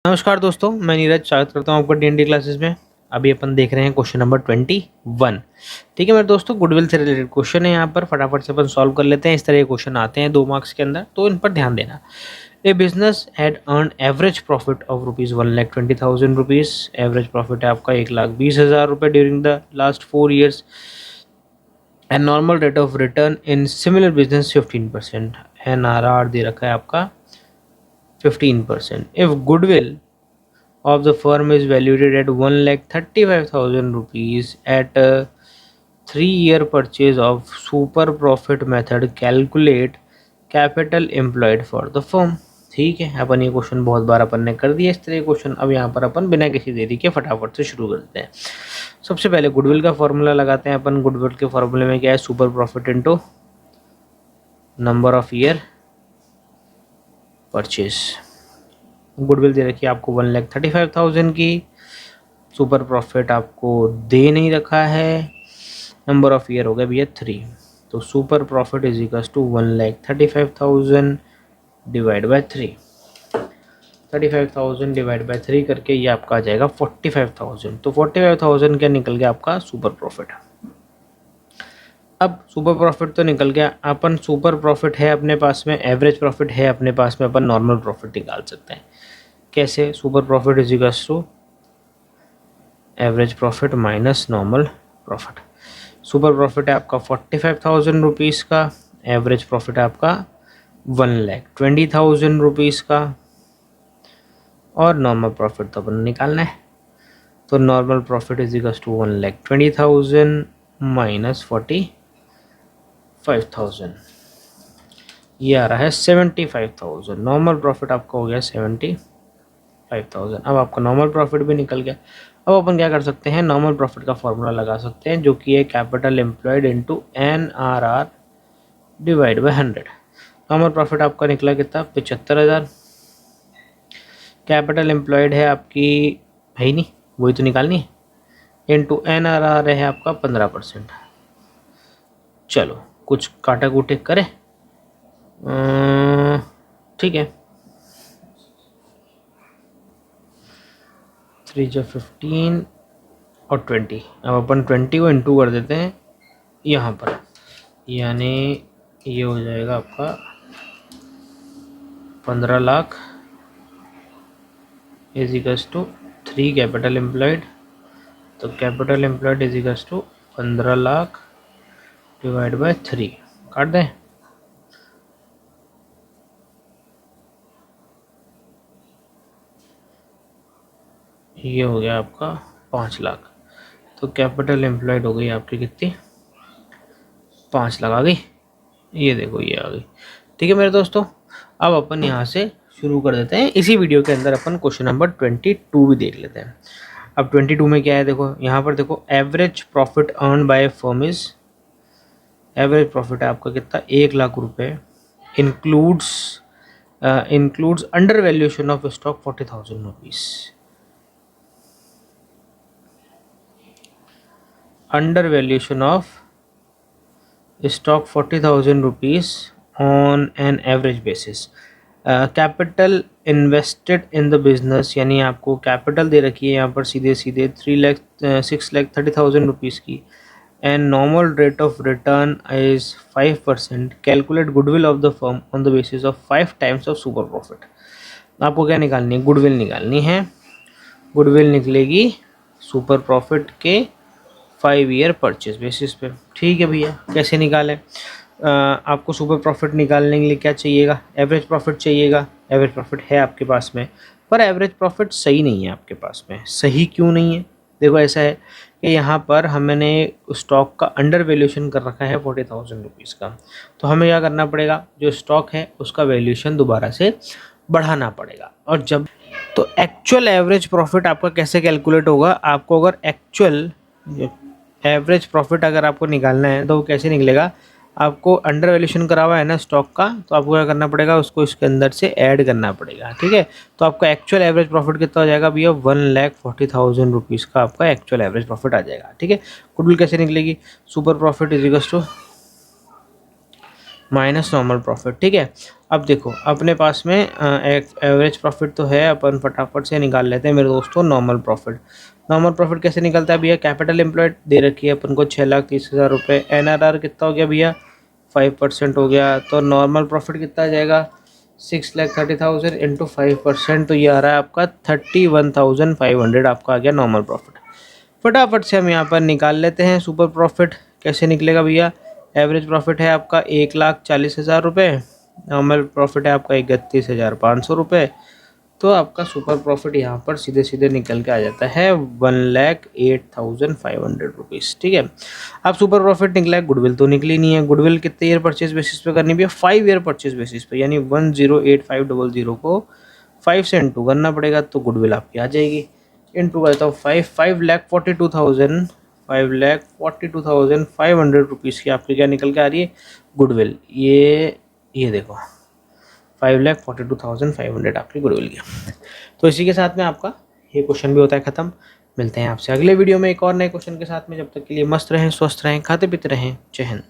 नमस्कार दोस्तों, मैं नीरज स्वागत करता हूँ आपका डी क्लासेस में। अभी अपन देख रहे हैं क्वेश्चन नंबर 21। ठीक है मेरे दोस्तों, गुडविल से रिलेटेड क्वेश्चन है। यहाँ पर फटाफट से अपन सॉल्व कर लेते हैं। इस तरह के क्वेश्चन आते हैं 2 मार्क्स के अंदर, तो इन पर ध्यान देना। A business had earn average profit of ₹1,20,000। Average profit है आपका 1,20,000 रुपये during the last 4 years. And normal rate of return in similar business 15%। NRR दे रखा है आपका 15%. If goodwill of the firm is valued at ₹1,35,000 at a 3-year purchase of super profit method, calculate capital employed for the firm। ठीक है, अपन ये question बहुत बार अपन ने कर दिया इस तरह क्वेश्चन। अब यहाँ पर अपन बिना किसी देरी के फटाफट से शुरू करते हैं। सबसे पहले गुडविल का फॉर्मूला लगाते हैं अपन। गुडविल के फॉर्मूले में क्या है? Super profit into number of year purchase. Goodwill दे रखी है आपको 1,35,000 की। सुपर प्रॉफिट आपको दे नहीं रखा है। नंबर ऑफ ईयर हो गया भैया 3। तो super profit is equals to 1,35,000 divide by 3। 35,000 divide by 3 करके ये आपका आ जाएगा 45,000। तो 45,000 क्या निकल गया आपका सुपर प्रॉफिट। अब सुपर प्रॉफिट तो निकल गया। अपन सुपर प्रॉफिट है अपने पास में, एवरेज प्रॉफिट है अपने पास में, अपन नॉर्मल प्रॉफिट निकाल सकते हैं। कैसे? Super profit is equals to average profit minus normal profit. Super profit है आपका 45,000 रुपीज़ का, एवरेज प्रॉफिट है आपका 1,20,000 रुपीज़ का, और नॉर्मल प्रॉफिट तो अपन निकालना है। तो normal profit is equals to 1,20,000 minus 45,000, ये आ रहा है 75,000। नॉर्मल प्रॉफिट आपका हो गया 75,000। अब आपका नॉर्मल प्रॉफिट भी निकल गया। अब अपन क्या कर सकते हैं? नॉर्मल प्रॉफिट का फॉर्मूला लगा सकते हैं, जो कि है capital employed into NRR divide by 100। Normal profit आपका निकला कितना? 75,000। कैपिटल एम्प्लॉयड है आपकी है ही नहीं, वही तो निकालनी है, इंटू NRR है आपका 15%। चलो कुछ काटा कूटे करें। ठीक है, 3 × 15 और 20। अब अपन 20 को इंटू कर देते हैं यहाँ पर, यानी ये हो जाएगा आपका 15 lakh is equals to 3 capital employed. तो capital employed is equals to 15 lakh divide by 3। काट दें। ये हो गया आपका 5 लाख। तो कैपिटल एम्प्लॉयड हो गई आपकी कितनी? 5 लाख आ गई। ये देखो ये आ गई। ठीक है मेरे दोस्तों, अब अपन यहाँ से शुरू कर देते हैं। इसी वीडियो के अंदर अपन क्वेश्चन नंबर 22 भी देख लेते हैं। अब 22 में क्या है? देखो यहाँ पर देखो, average profit earn by firm is, average profit है आपका कितना? 1 लाख रुपए। Includes under valuation of stock 40,000 rupees. Under valuation of stock 40,000 rupees on an average basis. Capital invested in the business, यानी आपको कैपिटल दे रखी है यहाँ पर सीधे 6,30,000 रुपीज़ की। And normal rate of return is 5%। Calculate goodwill of the firm on the basis of 5 times of super profit. आपको क्या निकालनी है? गुडविल निकालनी है। गुडविल निकलेगी सुपर प्रॉफिट के 5 ईयर परचेज बेसिस पे। ठीक है भैया, कैसे निकालें? आपको सुपर प्रॉफिट निकालने के लिए क्या चाहिएगा? एवरेज प्रॉफिट चाहिएगा। एवरेज प्रॉफिट है आपके पास में, पर एवरेज प्रॉफिट सही नहीं है आपके पास में। सही क्यों नहीं है? देखो ऐसा है कि यहाँ पर हमने स्टॉक का अंडर वैल्यूएशन कर रखा है 40,000 रुपीज़ का। तो हमें क्या करना पड़ेगा? जो स्टॉक है उसका वैल्यूएशन दोबारा से बढ़ाना पड़ेगा। और जब तो एक्चुअल एवरेज प्रॉफिट आपका कैसे कैलकुलेट होगा? आपको अगर एक्चुअल एवरेज प्रॉफिट अगर आपको निकालना है तो वो कैसे निकलेगा? आपको अंडर वैल्यूएशन करा हुआ है ना स्टॉक का, तो आपको क्या करना पड़ेगा? उसको इसके अंदर से ऐड करना पड़ेगा। ठीक है, तो आपका एक्चुअल एवरेज प्रॉफिट कितना हो जाएगा भैया? 1,40,000 रुपीज़ का आपका एक्चुअल एवरेज प्रॉफिट आ जाएगा। ठीक है, गुडविल कैसे निकलेगी? Super profit is equals to minus normal profit, ठीक है। अब देखो अपने पास में एक एवरेज प्रॉफिट तो है, अपन फटाफट से निकाल लेते हैं मेरे दोस्तों नॉर्मल प्रॉफिट। नॉर्मल प्रॉफिट कैसे निकलता है भैया, कैपिटल एम्प्लॉयड दे रखी है अपन को 6,30,000 रुपये, NRR कितना हो गया भैया 5% हो गया, तो नॉर्मल प्रॉफिट कितना आ जाएगा 6,30,000 इंटू 5%, तो ये आ रहा है आपका 31,500 आपका आ गया नॉर्मल प्रॉफिट। फटाफट से हम यहाँ पर निकाल लेते हैं सुपर प्रॉफिट। कैसे निकलेगा भैया, एवरेज प्रॉफिट है आपका 1,40,000 रुपये, नॉर्मल प्रॉफिट है आपका 31,500 रुपये, तो आपका सुपर प्रॉफिट यहाँ पर सीधे सीधे निकल के आ जाता है 1,08,500 रुपीज़, ठीक है। अब सुपर प्रॉफिट निकला है, गुडविल तो निकली नहीं है। गुडविल कितने ईयर परचेज बेसिस पे करनी है, 5 ईयर परचेज बेसिस पे, यानी 1,08,500 को 5 से इंटू करना पड़ेगा, तो गुडविल आपकी आ जाएगी। इंटू करता हूँ 5,42,000 5,42,500 रुपीज़ की आपकी क्या निकल के आ रही है गुडविल। ये देखो 5,42,500 आपकी गुडविल की। तो इसी के साथ में आपका ये क्वेश्चन भी होता है ख़त्म। मिलते हैं आपसे अगले वीडियो में एक और नए क्वेश्चन के साथ में। जब तक के लिए मस्त रहें, स्वस्थ रहें, खाते पीते रहें। जय हिंद।